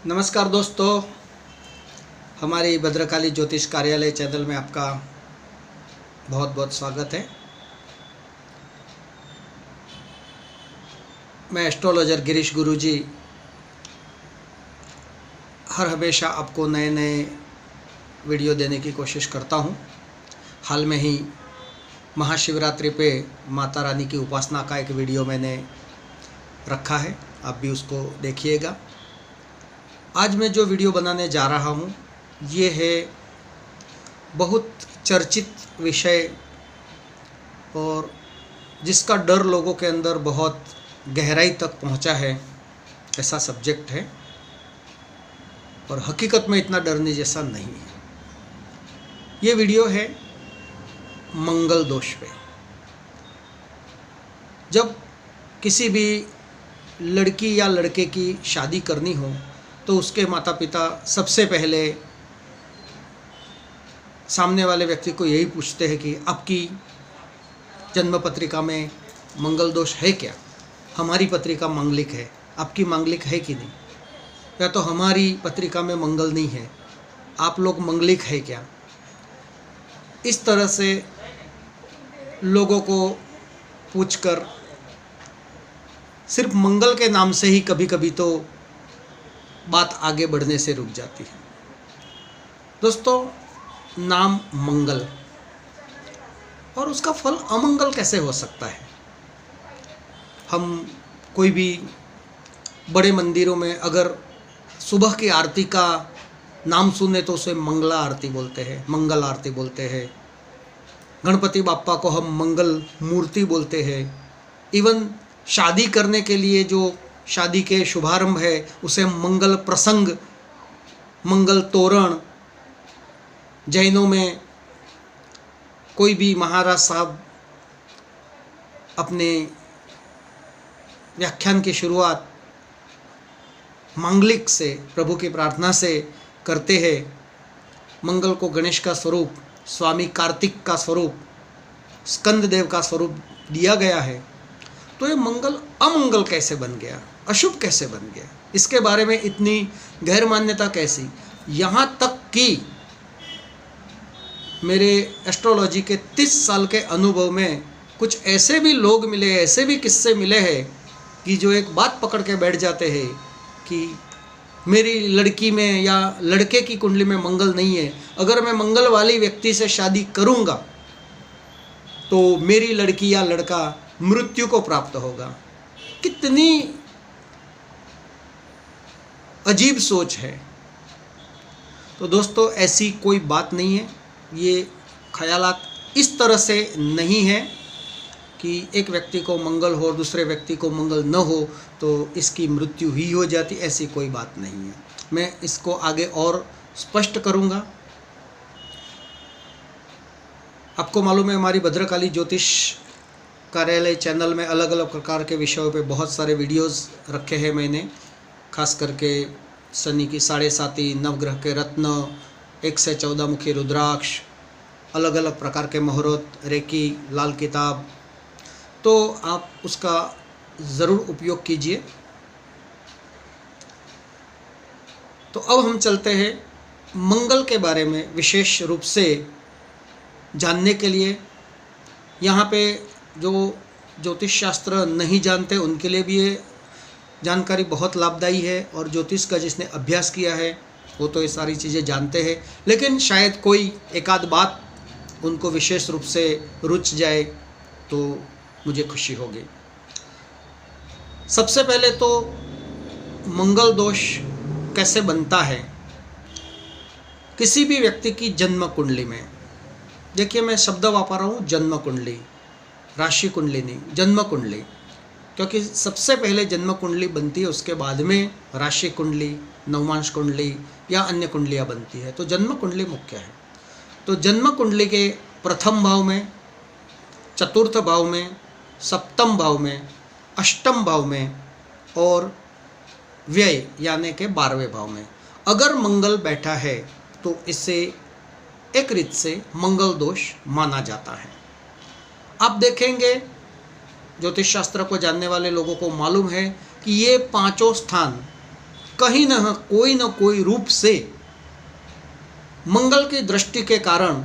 नमस्कार दोस्तों, हमारी भद्रकाली ज्योतिष कार्यालय चैनल में आपका बहुत बहुत स्वागत है। मैं एस्ट्रोलॉजर गिरीश गुरुजी हर हमेशा आपको नए नए वीडियो देने की कोशिश करता हूं। हाल में ही महाशिवरात्रि पे माता रानी की उपासना का एक वीडियो मैंने रखा है, आप भी उसको देखिएगा। आज मैं जो वीडियो बनाने जा रहा हूँ ये है बहुत चर्चित विषय और जिसका डर लोगों के अंदर बहुत गहराई तक पहुँचा है, ऐसा सब्जेक्ट है और हकीकत में इतना डरने जैसा नहीं है। ये वीडियो है मंगल दोष पे। जब किसी भी लड़की या लड़के की शादी करनी हो तो उसके माता पिता सबसे पहले सामने वाले व्यक्ति को यही पूछते हैं कि आपकी जन्म पत्रिका में मंगल दोष है क्या, हमारी पत्रिका मांगलिक है, आपकी मांगलिक है कि नहीं, या तो हमारी पत्रिका में मंगल नहीं है, आप लोग मंगलिक है क्या। इस तरह से लोगों को पूछकर सिर्फ मंगल के नाम से ही कभी कभी तो बात आगे बढ़ने से रुक जाती है। दोस्तों, नाम मंगल और उसका फल अमंगल कैसे हो सकता है। हम कोई भी बड़े मंदिरों में अगर सुबह की आरती का नाम सुने तो उसे मंगला आरती बोलते हैं, मंगल आरती बोलते हैं। गणपति बाप्पा को हम मंगल मूर्ति बोलते हैं। इवन शादी करने के लिए जो शादी के शुभारंभ है उसे मंगल प्रसंग, मंगल तोरण। जैनों में कोई भी महाराज साहब अपने व्याख्यान की शुरुआत मांगलिक से, प्रभु की प्रार्थना से करते हैं। मंगल को गणेश का स्वरूप, स्वामी कार्तिक का स्वरूप, स्कंद देव का स्वरूप दिया गया है। तो ये मंगल अमंगल कैसे बन गया, अशुभ कैसे बन गया, इसके बारे में इतनी गैर मान्यता कैसी। यहाँ तक कि मेरे एस्ट्रोलॉजी के 30 साल के अनुभव में कुछ ऐसे भी लोग मिले, ऐसे भी किस्से मिले हैं कि जो एक बात पकड़ के बैठ जाते हैं कि मेरी लड़की में या लड़के की कुंडली में मंगल नहीं है, अगर मैं मंगल वाली व्यक्ति से शादी करूँगा तो मेरी लड़की या लड़का मृत्यु को प्राप्त होगा। कितनी अजीब सोच है। तो दोस्तों, ऐसी कोई बात नहीं है। ये ख्यालात इस तरह से नहीं है कि एक व्यक्ति को मंगल हो और दूसरे व्यक्ति को मंगल न हो तो इसकी मृत्यु ही हो जाती, ऐसी कोई बात नहीं है। मैं इसको आगे और स्पष्ट करूँगा। आपको मालूम है हमारी भद्रकाली ज्योतिष कार्यालय चैनल में अलग अलग प्रकार के विषयों पे बहुत सारे वीडियोस रखे हैं मैंने, खास करके शनि की 7.5, नवग्रह के रत्न, 1 से 14 मुखी रुद्राक्ष, अलग अलग प्रकार के मुहूर्त, रेकी, लाल किताब। तो आप उसका ज़रूर उपयोग कीजिए। तो अब हम चलते हैं मंगल के बारे में विशेष रूप से जानने के लिए। यहाँ पे जो ज्योतिष शास्त्र नहीं जानते उनके लिए भी ये जानकारी बहुत लाभदायी है, और ज्योतिष का जिसने अभ्यास किया है वो तो ये सारी चीज़ें जानते हैं, लेकिन शायद कोई एकाध बात उनको विशेष रूप से रुच जाए तो मुझे खुशी होगी। सबसे पहले तो मंगल दोष कैसे बनता है किसी भी व्यक्ति की जन्म कुंडली में। देखिए, मैं शब्द वापर रहा हूँ जन्म कुंडली, राशि कुंडली नहीं, जन्म कुंडली, क्योंकि सबसे पहले जन्म कुंडली बनती है, उसके बाद में राशि कुंडली, नवमांश कुंडली या अन्य कुंडलियाँ बनती है। तो जन्म कुंडली मुख्य है। तो जन्म कुंडली के प्रथम भाव में, चतुर्थ भाव में, सप्तम भाव में, अष्टम भाव में और व्यय यानी के 12वें भाव में अगर मंगल बैठा है तो इसे एक रीत से मंगल दोष माना जाता है। आप देखेंगे ज्योतिष शास्त्र को जानने वाले लोगों को मालूम है कि ये पांचों स्थान कहीं न कोई रूप से मंगल की दृष्टि के कारण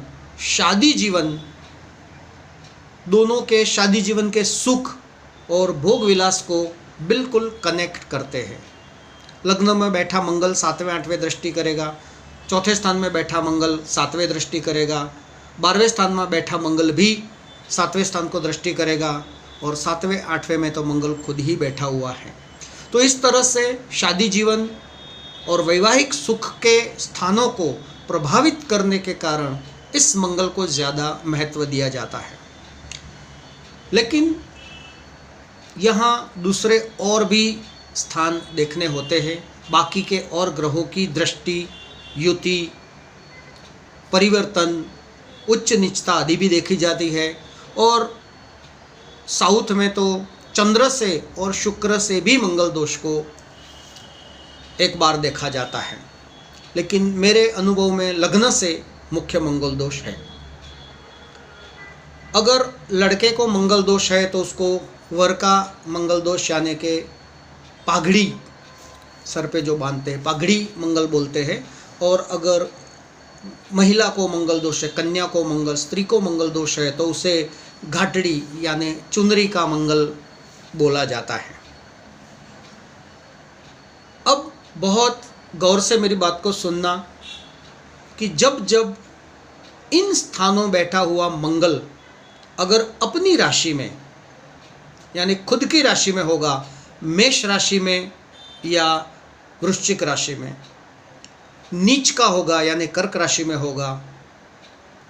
शादी जीवन, दोनों के शादी जीवन के सुख और भोग विलास को बिल्कुल कनेक्ट करते हैं। लग्न में बैठा मंगल 7वें 8वें दृष्टि करेगा, चौथे स्थान में बैठा मंगल 7वें दृष्टि करेगा, 12वें स्थान में बैठा मंगल भी 7वें स्थान को दृष्टि करेगा, और 7वें 8वें में तो मंगल खुद ही बैठा हुआ है। तो इस तरह से शादी जीवन और वैवाहिक सुख के स्थानों को प्रभावित करने के कारण इस मंगल को ज़्यादा महत्व दिया जाता है। लेकिन यहाँ दूसरे और भी स्थान देखने होते हैं, बाकी के और ग्रहों की दृष्टि, युति, परिवर्तन, उच्च नीचता आदि भी देखी जाती है। और साउथ में तो चंद्र से और शुक्र से भी मंगल दोष को एक बार देखा जाता है, लेकिन मेरे अनुभव में लग्न से मुख्य मंगल दोष है। अगर लड़के को मंगल दोष है तो उसको वर का मंगल दोष यानी कि पाघड़ी, सर पे जो बांधते हैं पाघड़ी मंगल बोलते हैं। और अगर महिला को मंगल दोष है, कन्या को मंगल, स्त्री को मंगल दोष है, तो उसे घाटड़ी यानी चुनरी का मंगल बोला जाता है। अब बहुत गौर से मेरी बात को सुनना कि जब जब इन स्थानों बैठा हुआ मंगल अगर अपनी राशि में यानी खुद की राशि में होगा, मेष राशि में या वृश्चिक राशि में, नीच का होगा यानी कर्क राशि में होगा,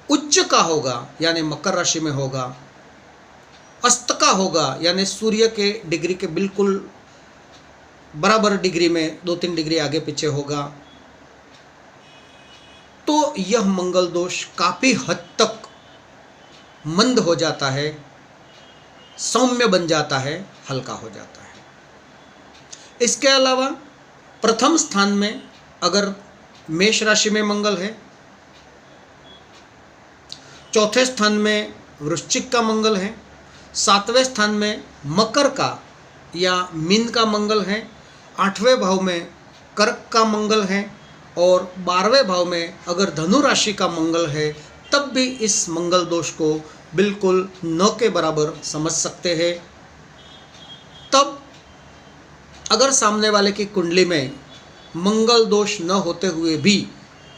उच्च का होगा यानी मकर राशि में होगा, अस्त का होगा यानी सूर्य के डिग्री के बिल्कुल बराबर डिग्री में 2-3 डिग्री आगे पीछे होगा, तो यह मंगल दोष काफ़ी हद तक मंद हो जाता है, सौम्य बन जाता है, हल्का हो जाता है। इसके अलावा प्रथम स्थान में अगर मेष राशि में मंगल है, चौथे स्थान में वृश्चिक का मंगल है, 7वें स्थान में मकर का या मीन का मंगल है, 8वें भाव में कर्क का मंगल है, और 12वें भाव में अगर धनु राशि का मंगल है, तब भी इस मंगल दोष को बिल्कुल न के बराबर समझ सकते हैं। तब अगर सामने वाले की कुंडली में मंगल दोष न होते हुए भी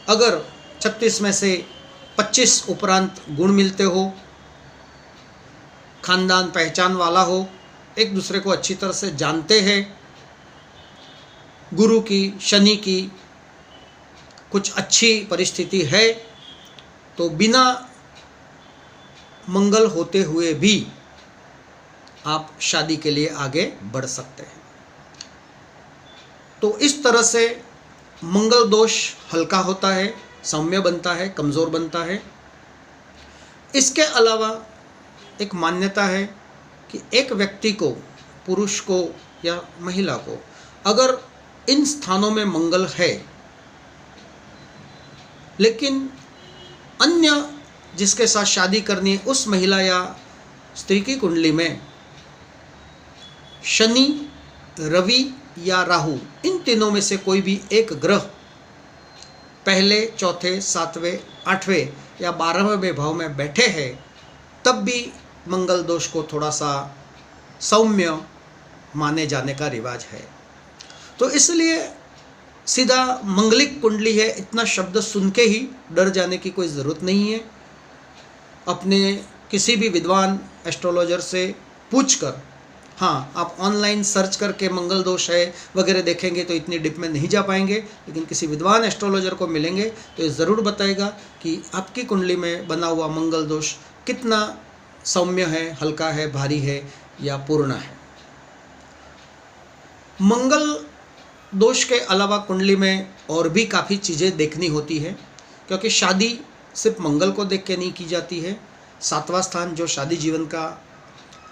अगर 36 में से 25 उपरांत गुण मिलते हो, खानदान पहचान वाला हो, एक दूसरे को अच्छी तरह से जानते हैं, गुरु की, शनि की कुछ अच्छी परिस्थिति है, तो बिना मंगल होते हुए भी आप शादी के लिए आगे बढ़ सकते हैं। तो इस तरह से मंगल दोष हल्का होता है, सौम्य बनता है, कमज़ोर बनता है। इसके अलावा एक मान्यता है कि एक व्यक्ति को, पुरुष को या महिला को, अगर इन स्थानों में मंगल है लेकिन अन्य जिसके साथ शादी करनी है उस महिला या स्त्री की कुंडली में शनि, रवि या राहु, इन तीनों में से कोई भी एक ग्रह पहले, चौथे, 7वें, 8वें या 12वें भाव में बैठे हैं, तब भी मंगल दोष को थोड़ा सा सौम्य माने जाने का रिवाज है। तो इसलिए सीधा मंगलिक कुंडली है इतना शब्द सुन के ही डर जाने की कोई ज़रूरत नहीं है। अपने किसी भी विद्वान एस्ट्रोलॉजर से पूछकर, हाँ, आप ऑनलाइन सर्च करके मंगल दोष है वगैरह देखेंगे तो इतनी डिप में नहीं जा पाएंगे, लेकिन किसी विद्वान एस्ट्रोलॉजर को मिलेंगे तो ये ज़रूर बताएगा कि आपकी कुंडली में बना हुआ मंगल दोष कितना सौम्य है, हल्का है, भारी है या पूर्ण है। मंगल दोष के अलावा कुंडली में और भी काफ़ी चीज़ें देखनी होती है, क्योंकि शादी सिर्फ मंगल को देख के नहीं की जाती है। 7वां स्थान जो शादी जीवन का,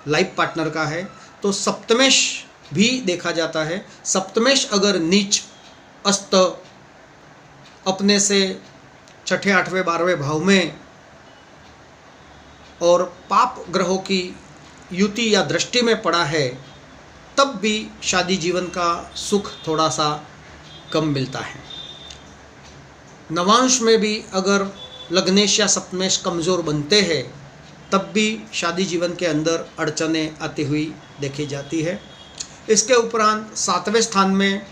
लाइफ पार्टनर का है, तो सप्तमेश भी देखा जाता है। सप्तमेश अगर नीच, अस्त अपने से 6ठे, 8वें, 12वें भाव में और पाप ग्रहों की युति या दृष्टि में पड़ा है, तब भी शादी जीवन का सुख थोड़ा सा कम मिलता है। नवांश में भी अगर लग्नेश या सप्तमेश कमज़ोर बनते हैं तब भी शादी जीवन के अंदर अड़चनें आती हुई देखी जाती है। इसके उपरांत 7वें स्थान में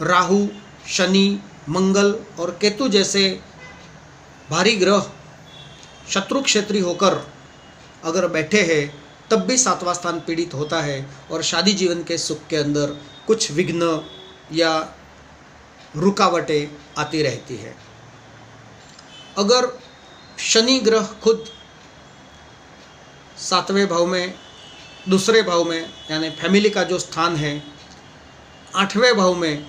राहु, शनि, मंगल और केतु जैसे भारी ग्रह शत्रु क्षेत्री होकर अगर बैठे हैं तब भी 7वां स्थान पीड़ित होता है और शादी जीवन के सुख के अंदर कुछ विघ्न या रुकावटें आती रहती है। अगर शनि ग्रह खुद 7वें भाव में, दूसरे भाव में यानी फैमिली का जो स्थान है 8वें भाव में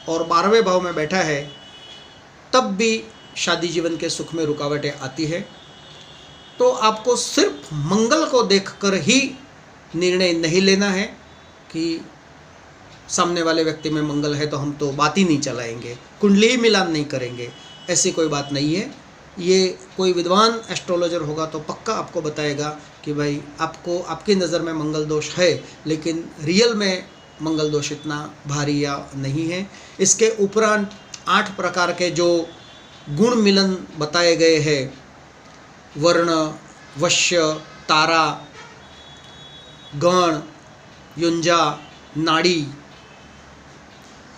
और 12वें भाव में बैठा है तब भी शादी जीवन के सुख में रुकावटें आती है। तो आपको सिर्फ मंगल को देखकर ही निर्णय नहीं लेना है कि सामने वाले व्यक्ति में मंगल है तो हम तो बात ही नहीं चलाएंगे, कुंडली ही मिलान नहीं करेंगे, ऐसी कोई बात नहीं है। ये कोई विद्वान एस्ट्रोलॉजर होगा तो पक्का आपको बताएगा कि भाई आपको आपकी नज़र में मंगल दोष है, लेकिन रियल में मंगल दोष इतना भारी या नहीं है। इसके उपरांत 8 प्रकार के जो गुण मिलन बताए गए हैं, वर्ण, वश्य, तारा, गण, युंजा, नाड़ी,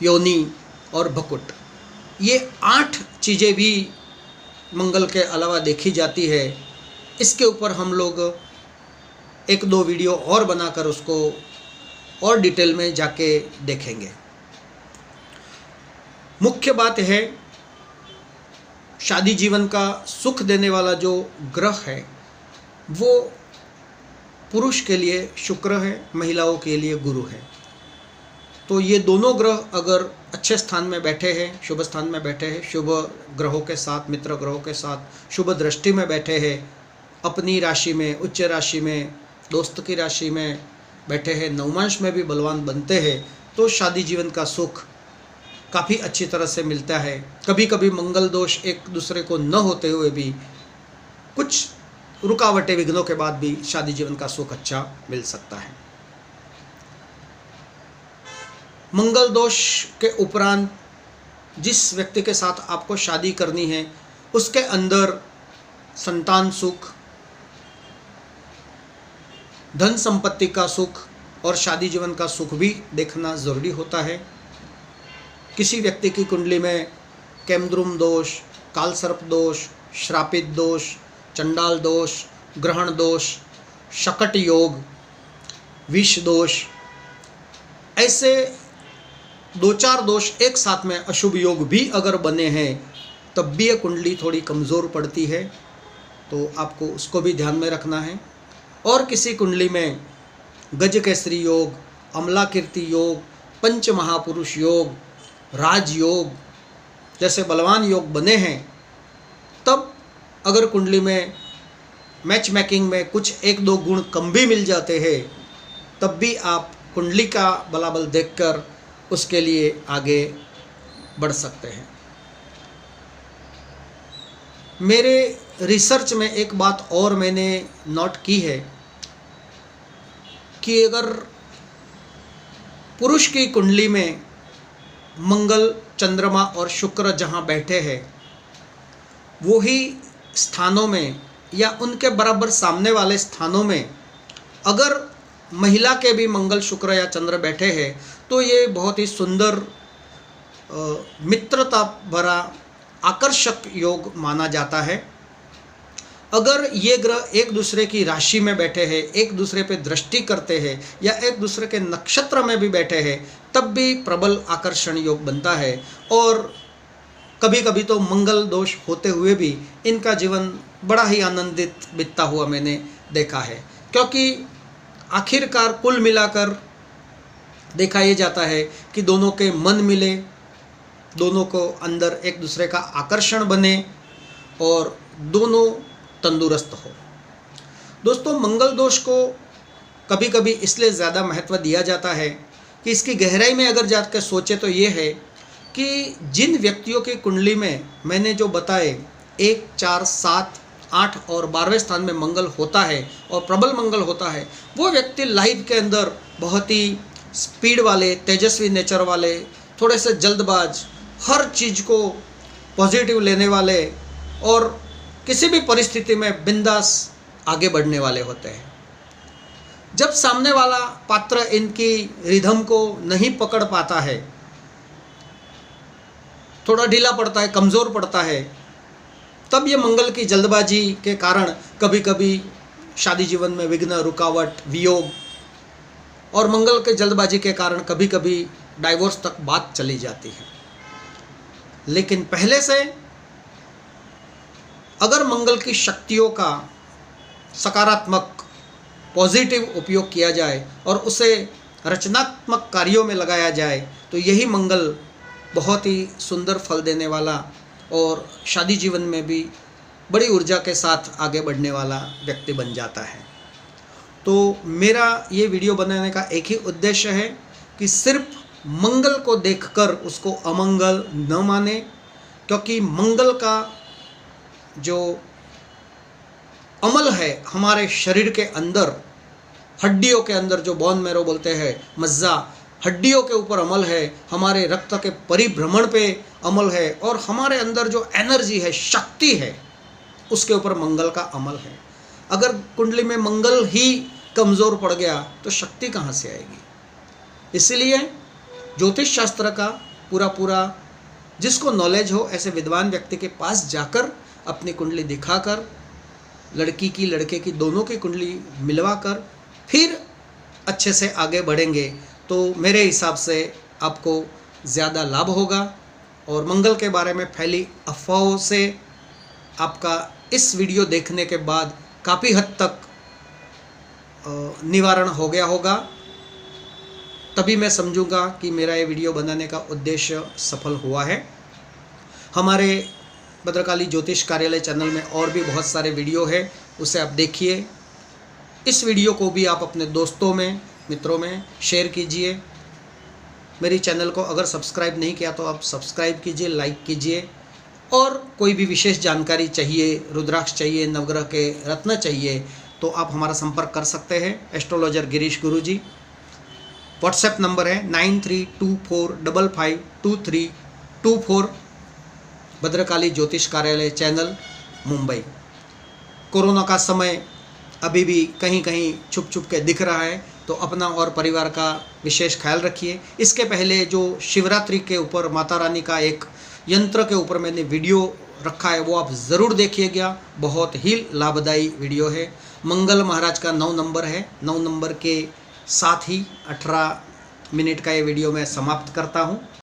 योनि और भकुट, ये 8 चीज़ें भी मंगल के अलावा देखी जाती है। इसके ऊपर हम लोग 1-2 वीडियो और बनाकर उसको और डिटेल में जाके देखेंगे। मुख्य बात है शादी जीवन का सुख देने वाला जो ग्रह है वो पुरुष के लिए शुक्र है, महिलाओं के लिए गुरु है। तो ये दोनों ग्रह अगर अच्छे स्थान में बैठे हैं, शुभ स्थान में बैठे हैं, शुभ ग्रहों के साथ, मित्र ग्रहों के साथ शुभ दृष्टि में बैठे हैं, अपनी राशि में, उच्च राशि में, दोस्त की राशि में बैठे हैं, नवमांश में भी बलवान बनते हैं, तो शादी जीवन का सुख काफ़ी अच्छी तरह से मिलता है। कभी कभी मंगल दोष एक दूसरे को न होते हुए भी कुछ रुकावटें, विघ्नों के बाद भी शादी जीवन का सुख अच्छा मिल सकता है। मंगल दोष के उपरांत जिस व्यक्ति के साथ आपको शादी करनी है उसके अंदर संतान सुख, धन संपत्ति का सुख और शादी जीवन का सुख भी देखना ज़रूरी होता है। किसी व्यक्ति की कुंडली में केमद्रुम दोष, कालसर्प दोष, श्रापित दोष, चंडाल दोष, ग्रहण दोष, शकट योग, विष दोष, ऐसे 2-4 दोष एक साथ में अशुभ योग भी अगर बने हैं तब भी ये कुंडली थोड़ी कमज़ोर पड़ती है, तो आपको उसको भी ध्यान में रखना है। और किसी कुंडली में गजकेसरी योग, अमलाकीर्ति योग, पंच महापुरुष योग, राजयोग जैसे बलवान योग बने हैं, तब अगर कुंडली में मैच मेकिंग में कुछ 1-2 गुण कम भी मिल जाते हैं तब भी आप कुंडली का बलाबल देखकर उसके लिए आगे बढ़ सकते हैं। मेरे रिसर्च में एक बात और मैंने नोट की है कि अगर पुरुष की कुंडली में मंगल, चंद्रमा और शुक्र जहाँ बैठे हैं वही स्थानों में या उनके बराबर सामने वाले स्थानों में अगर महिला के भी मंगल, शुक्र या चंद्र बैठे हैं तो ये बहुत ही सुंदर मित्रता भरा आकर्षक योग माना जाता है। अगर ये ग्रह एक दूसरे की राशि में बैठे हैं, एक दूसरे पे दृष्टि करते हैं या एक दूसरे के नक्षत्र में भी बैठे हैं तब भी प्रबल आकर्षण योग बनता है। और कभी कभी तो मंगल दोष होते हुए भी इनका जीवन बड़ा ही आनंदित बीतता हुआ मैंने देखा है, क्योंकि आखिरकार कुल मिलाकर देखा ये जाता है कि दोनों के मन मिले, दोनों को अंदर एक दूसरे का आकर्षण बने और दोनों तंदुरुस्त हो। दोस्तों, मंगल दोष को कभी कभी इसलिए ज़्यादा महत्व दिया जाता है कि इसकी गहराई में अगर जाकर सोचे तो ये है कि जिन व्यक्तियों की कुंडली में मैंने जो बताए 1, 4, 7, 8 और 12वें स्थान में मंगल होता है और प्रबल मंगल होता है, वो व्यक्ति लाइफ के अंदर बहुत ही स्पीड वाले, तेजस्वी नेचर वाले, थोड़े से जल्दबाज, हर चीज़ को पॉजिटिव लेने वाले और किसी भी परिस्थिति में बिंदास आगे बढ़ने वाले होते हैं। जब सामने वाला पात्र इनकी रिदम को नहीं पकड़ पाता है, थोड़ा ढीला पड़ता है, कमज़ोर पड़ता है, तब ये मंगल की जल्दबाजी के कारण कभी कभी शादी जीवन में विघ्न, रुकावट, वियोग, और मंगल के जल्दबाजी के कारण कभी कभी डाइवोर्स तक बात चली जाती है। लेकिन पहले से अगर मंगल की शक्तियों का सकारात्मक, पॉजिटिव उपयोग किया जाए और उसे रचनात्मक कार्यों में लगाया जाए तो यही मंगल बहुत ही सुंदर फल देने वाला और शादी जीवन में भी बड़ी ऊर्जा के साथ आगे बढ़ने वाला व्यक्ति बन जाता है। तो मेरा ये वीडियो बनाने का एक ही उद्देश्य है कि सिर्फ मंगल को देखकर उसको अमंगल न माने, क्योंकि मंगल का जो अमल है हमारे शरीर के अंदर, हड्डियों के अंदर, जो बोन मैरो बोलते हैं, मज्जा, हड्डियों के ऊपर अमल है, हमारे रक्त के परिभ्रमण पे अमल है, और हमारे अंदर जो एनर्जी है, शक्ति है, उसके ऊपर मंगल का अमल है। अगर कुंडली में मंगल ही कमज़ोर पड़ गया तो शक्ति कहाँ से आएगी? इसीलिए ज्योतिष शास्त्र का पूरा जिसको नॉलेज हो, ऐसे विद्वान व्यक्ति के पास जाकर अपनी कुंडली दिखाकर, लड़की की लड़के की दोनों की कुंडली मिलवाकर फिर अच्छे से आगे बढ़ेंगे तो मेरे हिसाब से आपको ज़्यादा लाभ होगा। और मंगल के बारे में फैली अफवाहों से आपका इस वीडियो देखने के बाद काफ़ी हद तक निवारण हो गया होगा। तभी मैं समझूंगा कि मेरा ये वीडियो बनाने का उद्देश्य सफल हुआ है। हमारे भद्रकाली ज्योतिष कार्यालय चैनल में और भी बहुत सारे वीडियो है, उसे आप देखिए। इस वीडियो को भी आप अपने दोस्तों में, मित्रों में शेयर कीजिए। मेरी चैनल को अगर सब्सक्राइब नहीं किया तो आप सब्सक्राइब कीजिए, लाइक कीजिए। और कोई भी विशेष जानकारी चाहिए, रुद्राक्ष चाहिए, नवग्रह के रत्न चाहिए, तो आप हमारा संपर्क कर सकते हैं। एस्ट्रोलॉजर गिरीश गुरुजी। व्हाट्सएप नंबर है 9324552324। भद्रकाली ज्योतिष कार्यालय चैनल, मुंबई। कोरोना का समय अभी भी कहीं कहीं छुप छुप के दिख रहा है, तो अपना और परिवार का विशेष ख्याल रखिए। इसके पहले जो शिवरात्रि के ऊपर माता रानी का एक यंत्र के ऊपर मैंने वीडियो रखा है, वो आप ज़रूर देखिएगा, बहुत ही लाभदायी वीडियो है। मंगल महाराज का 9 नंबर है, 9 नंबर के साथ ही 18 मिनट का ये वीडियो मैं समाप्त करता हूँ।